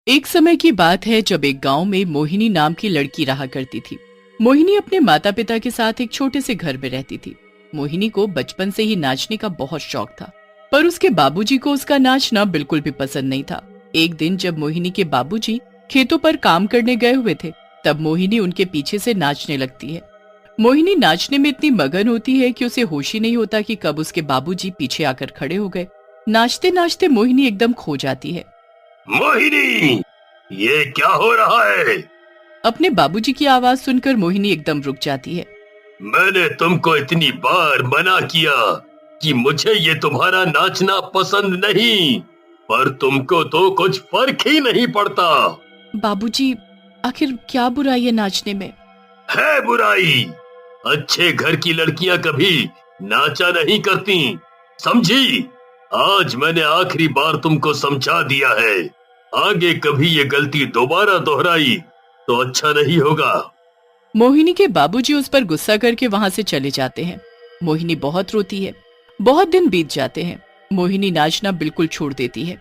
एक समय की बात है जब एक गांव में मोहिनी नाम की लड़की रहा करती थी। मोहिनी अपने माता पिता के साथ एक छोटे से घर में रहती थी। मोहिनी को बचपन से ही नाचने का बहुत शौक था, पर उसके बाबूजी को उसका नाचना बिल्कुल भी पसंद नहीं था। एक दिन जब मोहिनी के बाबूजी खेतों पर काम करने गए हुए थे, तब मोहिनी उनके पीछे से नाचने लगती है। मोहिनी नाचने में इतनी मगन होती है कि उसे होश ही नहीं होता कि कब उसके बाबूजी पीछे आकर खड़े हो गए। नाचते नाचते मोहिनी एकदम खो जाती है। मोहिनी, ये क्या हो रहा है? अपने बाबूजी की आवाज सुनकर मोहिनी एकदम रुक जाती है। मैंने तुमको इतनी बार मना किया कि मुझे ये तुम्हारा नाचना पसंद नहीं, पर तुमको तो कुछ फर्क ही नहीं पड़ता। बाबूजी, आखिर क्या बुराई है नाचने में? है बुराई। अच्छे घर की लड़कियां कभी नाचा नहीं करती, समझी? आज मैंने आखिरी बार तुमको समझा दिया है। आगे कभी ये गलती दोबारा दोहराई तो अच्छा नहीं होगा। मोहिनी के बाबूजी उस पर गुस्सा करके वहां से चले जाते हैं। मोहिनी बहुत रोती है। बहुत दिन बीत जाते हैं। मोहिनी नाचना बिल्कुल छोड़ देती है।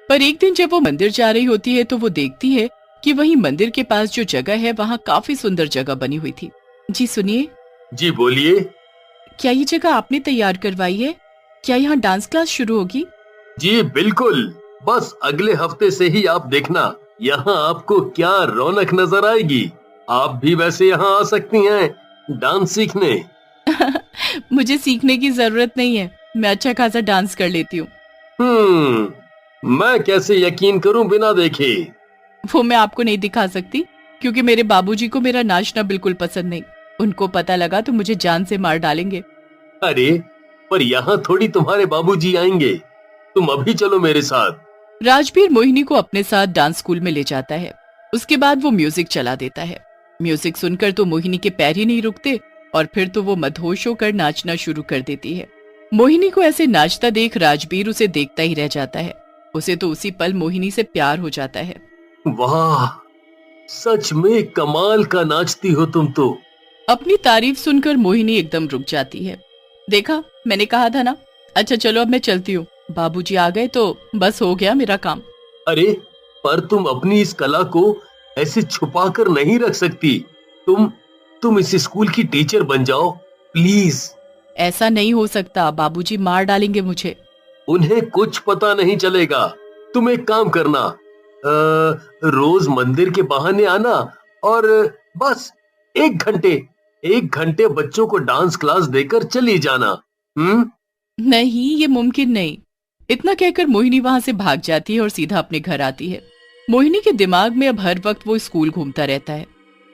पर एक दिन जब वो मंदिर जा रही होती है तो वो देखती है कि वहीं मंदिर के पास जो जगह है वहाँ काफी सुंदर जगह बनी हुई थी। जी सुनिए। जी बोलिए। क्या ये जगह आपने तैयार करवाई है? क्या यहाँ डांस क्लास शुरू होगी? जी बिल्कुल, बस अगले हफ्ते से ही आप देखना, यहाँ आपको क्या रौनक नजर आएगी। आप भी वैसे यहाँ आ सकती हैं डांस सीखने। मुझे सीखने की जरूरत नहीं है, मैं अच्छा खासा डांस कर लेती हूँ। मैं कैसे यकीन करूँ बिना देखे? वो मैं आपको नहीं दिखा सकती, क्योंकि मेरे बाबूजी को मेरा नाचना बिल्कुल पसंद नहीं। उनको पता लगा तो मुझे जान से मार डालेंगे। अरे, पर यहाँ थोड़ी तुम्हारे बाबूजी आएंगे। तुम अभी चलो मेरे साथ। राजबीर मोहिनी को अपने साथ डांस स्कूल में ले जाता है। उसके बाद वो म्यूजिक चला देता है। म्यूजिक सुनकर तो मोहिनी के पैर ही नहीं रुकते और फिर तो वो मदहोश होकर नाचना शुरू कर देती है। मोहिनी को ऐसे नाचता देख राजबीर उसे देखता ही रह जाता है। उसे तो उसी पल मोहिनी से प्यार हो जाता है। वाह, सच में कमाल का नाचती हो तुम तो। अपनी तारीफ सुनकर मोहिनी एकदम रुक जाती है। देखा, मैंने कहा था ना। अच्छा चलो, अब मैं चलती हूँ। बाबूजी आ गए तो बस हो गया मेरा काम। अरे, पर तुम अपनी इस कला को ऐसे छुपा कर नहीं रख सकती। तुम इस स्कूल की टीचर बन जाओ प्लीज। ऐसा नहीं हो सकता, बाबूजी मार डालेंगे मुझे। उन्हें कुछ पता नहीं चलेगा। तुम एक काम करना, रोज मंदिर के बहाने आना और बस एक घंटे बच्चों को डांस क्लास देकर चली जाना। नहीं, ये मुमकिन नहीं। इतना कहकर मोहिनी वहां से भाग जाती है और सीधा अपने घर आती है। मोहिनी के दिमाग में अब हर वक्त वो स्कूल घूमता रहता है।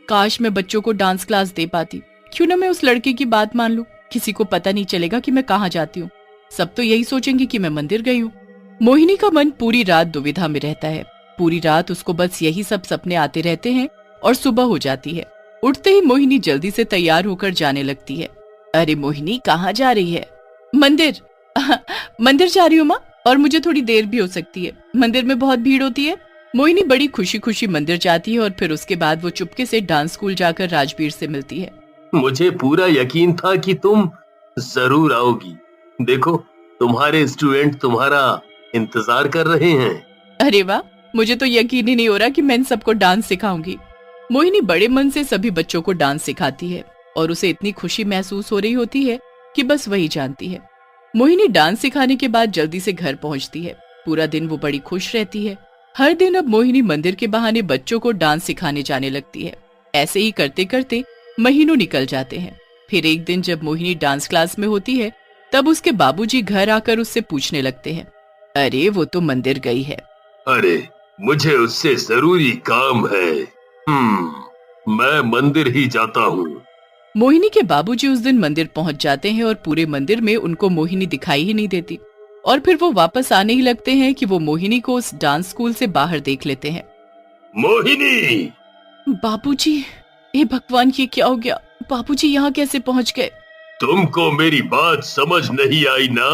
काश मैं बच्चों को डांस क्लास दे पाती। क्यों ना मैं उस लड़के की बात मान लूं। किसी को पता नहीं चलेगा कि मैं कहाँ जाती हूँ। सब तो यही सोचेंगे कि मैं मंदिर गई हूँ। मोहिनी का मन पूरी रात दुविधा में रहता है। पूरी रात उसको बस यही सब सपने आते रहते हैं और सुबह हो जाती है। उठते ही मोहिनी जल्दी से तैयार होकर जाने लगती है। अरे मोहिनी, कहाँ जा रही है? मंदिर। मंदिर जा रही हूँ माँ, और मुझे थोड़ी देर भी हो सकती है। मंदिर में बहुत भीड़ होती है। मोहिनी बड़ी खुशी खुशी मंदिर जाती है और फिर उसके बाद वो चुपके से डांस स्कूल जाकर राजबीर से मिलती है। मुझे पूरा यकीन था कि तुम जरूर आओगी। देखो, तुम्हारे स्टूडेंट तुम्हारा इंतजार कर रहे हैं। अरे वाह, मुझे तो यकीन ही नहीं हो रहा कि मैं इन सबको डांस सिखाऊंगी। मोहिनी बड़े मन से सभी बच्चों को डांस सिखाती है और उसे इतनी खुशी महसूस हो रही होती है कि बस वही जानती है। मोहिनी डांस सिखाने के बाद जल्दी से घर पहुंचती है। पूरा दिन वो बड़ी खुश रहती है। हर दिन अब मोहिनी मंदिर के बहाने बच्चों को डांस सिखाने जाने लगती है। ऐसे ही करते करते महीनों निकल जाते हैं। फिर एक दिन जब मोहिनी डांस क्लास में होती है, तब उसके बाबूजी घर आकर उससे पूछने लगते हैं, अरे वो तो मंदिर गई है। अरे, मुझे उससे जरूरी काम है। मैं मंदिर ही जाता हूँ। मोहिनी के बाबूजी उस दिन मंदिर पहुंच जाते हैं और पूरे मंदिर में उनको मोहिनी दिखाई ही नहीं देती। और फिर वो वापस आने ही लगते हैं कि वो मोहिनी को उस डांस स्कूल से बाहर देख लेते हैं। मोहिनी! बाबूजी, हे भगवान, ये क्या हो गया? बाबूजी यहाँ कैसे पहुँच गए? तुमको मेरी बात समझ नहीं आई ना?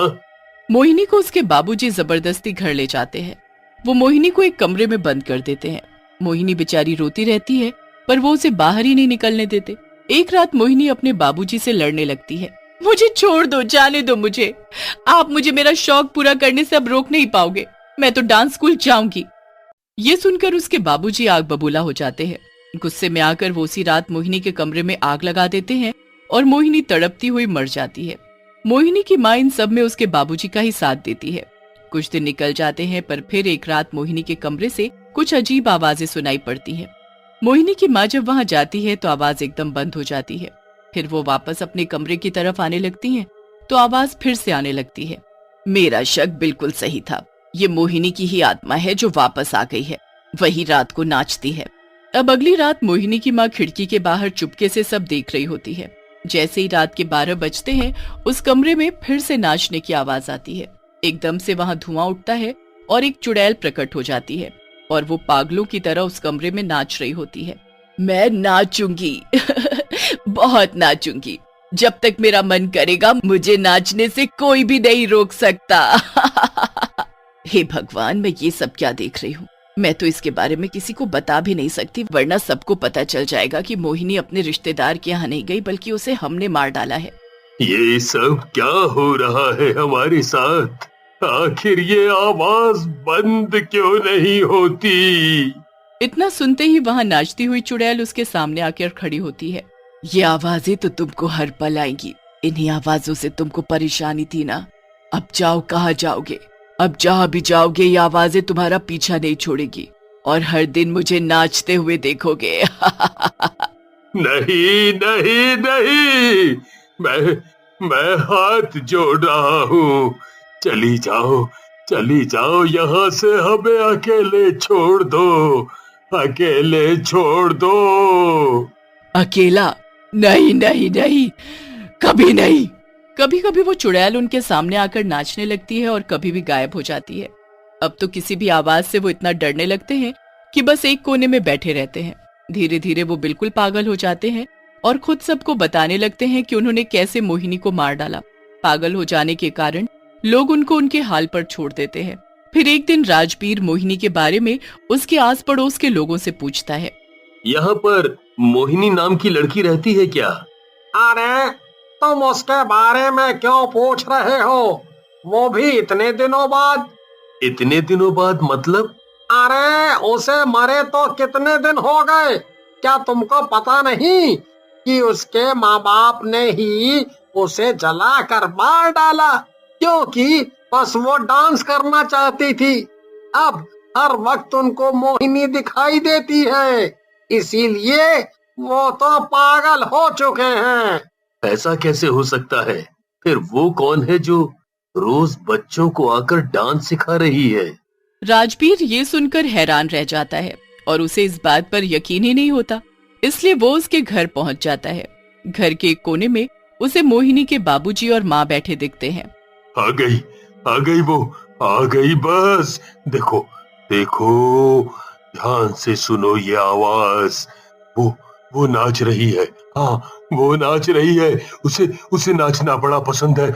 मोहिनी को उसके बाबूजी जबरदस्ती घर ले जाते हैं। वो मोहिनी को एक कमरे में बंद कर देते हैं। मोहिनी बेचारी रोती रहती है, पर वो उसे बाहर ही नहीं निकलने देते। एक रात मोहिनी अपने बाबूजी से लड़ने लगती है। मुझे छोड़ दो, जाने दो मुझे। आप मुझे मेरा शौक पूरा करने से अब रोक नहीं पाओगे। मैं तो डांस स्कूल जाऊंगी। ये सुनकर उसके बाबूजी आग बबूला हो जाते हैं। गुस्से में आकर वो उसी रात मोहिनी के कमरे में आग लगा देते हैं और मोहिनी तड़पती हुई मर जाती है। मोहिनी की माँ इन सब में उसके बाबूजी का ही साथ देती है। कुछ दिन निकल जाते हैं, पर फिर एक रात मोहिनी के कमरे से कुछ अजीब आवाजें सुनाई पड़ती हैं। मोहिनी की माँ जब वहां जाती है तो आवाज एकदम बंद हो जाती है। फिर वो वापस अपने कमरे की तरफ आने लगती हैं तो आवाज फिर से आने लगती है। मेरा शक बिल्कुल सही था, ये मोहिनी की ही आत्मा है जो वापस आ गई है, वही रात को नाचती है। अब अगली रात मोहिनी की माँ खिड़की के बाहर चुपके से सब देख रही होती है। जैसे ही रात के 12 बजते हैं, उस कमरे में फिर से नाचने की आवाज आती है। एकदम से वहां धुआं उठता है और एक चुड़ैल प्रकट हो जाती है और वो पागलों की तरह उस कमरे में नाच रही होती है। मैं नाचूंगी बहुत नाचूंगी, जब तक मेरा मन करेगा मुझे नाचने से कोई भी नहीं रोक सकता। हे भगवान, मैं ये सब क्या देख रही हूँ। मैं तो इसके बारे में किसी को बता भी नहीं सकती, वरना सबको पता चल जाएगा कि मोहिनी अपने रिश्तेदार के यहाँ नहीं गई, बल्कि उसे हमने मार डाला है। ये सब क्या हो रहा है हमारे साथ? आखिर ये आवाज बंद क्यों नहीं होती? इतना सुनते ही वहां नाचती हुई चुड़ैल उसके सामने आकर खड़ी होती है। ये आवाजें तो तुमको हर पल आएंगी, इन्हीं आवाजों से तुमको परेशानी थी ना। अब जाओ, कहाँ जाओगे? अब जहाँ भी जाओगे ये आवाजें तुम्हारा पीछा नहीं छोड़ेगी और हर दिन मुझे नाचते हुए देखोगे। नहीं नहीं नहीं, मैं हाथ जोड़ रहा हूँ। चली जाओ यहाँ से, हमें अकेले छोड़ दो, अकेले छोड़ दो। अकेला? नहीं नहीं नहीं, कभी नहीं। कभी कभी वो चुड़ैल उनके सामने आकर नाचने लगती है और कभी भी गायब हो जाती है। अब तो किसी भी आवाज से वो इतना डरने लगते हैं कि बस एक कोने में बैठे रहते हैं। धीरे धीरे वो बिल्कुल पागल हो जाते हैं और खुद सबको बताने लगते हैं कि उन्होंने कैसे मोहिनी को मार डाला। पागल हो जाने के कारण लोग उनको उनके हाल पर छोड़ देते हैं। फिर एक दिन राजबीर मोहिनी के बारे में उसके आस पड़ोस के लोगों से पूछता है, यहाँ पर मोहिनी नाम की लड़की रहती है क्या? अरे तुम उसके बारे में क्यों पूछ रहे हो? वो भी इतने दिनों बाद। इतने दिनों बाद मतलब? अरे उसे मरे तो कितने दिन हो गए? क्या तुमको पता नहीं कि उसके माँ बाप ने ही उसे जला कर मार डाला, क्योंकि बस वो डांस करना चाहती थी। अब हर वक्त उनको मोहिनी दिखाई देती है, इसीलिए वो तो पागल हो चुके हैं। ऐसा कैसे हो सकता है? फिर वो कौन है जो रोज बच्चों को आकर डांस सिखा रही है? राजबीर ये सुनकर हैरान रह जाता है और उसे इस बात पर यकीन ही नहीं होता, इसलिए वो उसके घर पहुंच जाता है। घर के एक कोने में उसे मोहिनी के बाबूजी और माँ बैठे दिखते हैं। आ गई वो, आ गई बस। देखो ध्यान से सुनो ये आवाज। वो नाच रही है। हाँ, वो नाच रही है। उसे नाचना बड़ा पसंद है।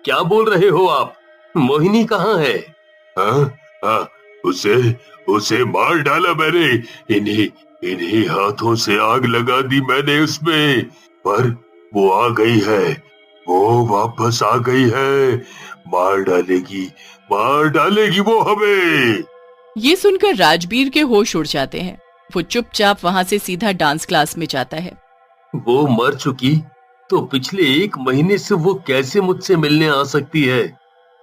क्या बोल रहे हो आप? मोहिनी कहाँ है? हाँ, उसे मार डाला मैंने। इन्हीं हाथों से आग लगा दी मैंने उसमें, पर वो आ गई है। वो वापस आ गई है। मार डालेगी वो हमें। ये सुनकर राजबीर के होश उड़ जाते हैं। वो चुपचाप वहां से सीधा डांस क्लास में जाता है। वो मर चुकी तो पिछले 1 महीने से वो कैसे मुझसे मिलने आ सकती है?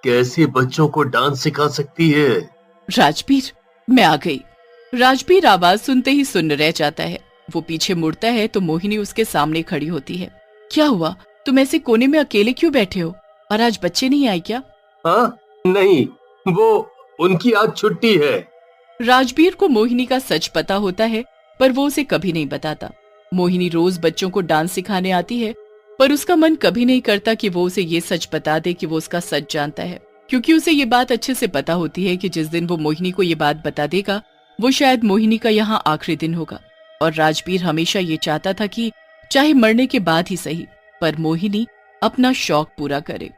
कैसे बच्चों को डांस सिखा सकती है? राजबीर, मैं आ गई। राजबीर आवाज सुनते ही सुन्न रह जाता है। वो पीछे मुड़ता है तो मोहिनी उसके सामने खड़ी होती है। क्या हुआ? तुम ऐसे कोने में अकेले क्यों बैठे हो? और आज बच्चे नहीं आए क्या? हाँ, नहीं, वो उनकी आज छुट्टी है। राजबीर को मोहिनी का सच पता होता है, पर वो उसे कभी नहीं बताता। मोहिनी रोज बच्चों को डांस सिखाने आती है, पर उसका मन कभी नहीं करता कि वो उसे ये सच बता दे कि वो उसका सच जानता है, क्योंकि उसे ये बात अच्छे से पता होती है कि जिस दिन वो मोहिनी को ये बात बता देगा, वो शायद मोहिनी का यहाँ आखिरी दिन होगा। और राजबीर हमेशा ये चाहता था कि चाहे मरने के बाद ही सही, पर मोहिनी अपना शौक पूरा करे।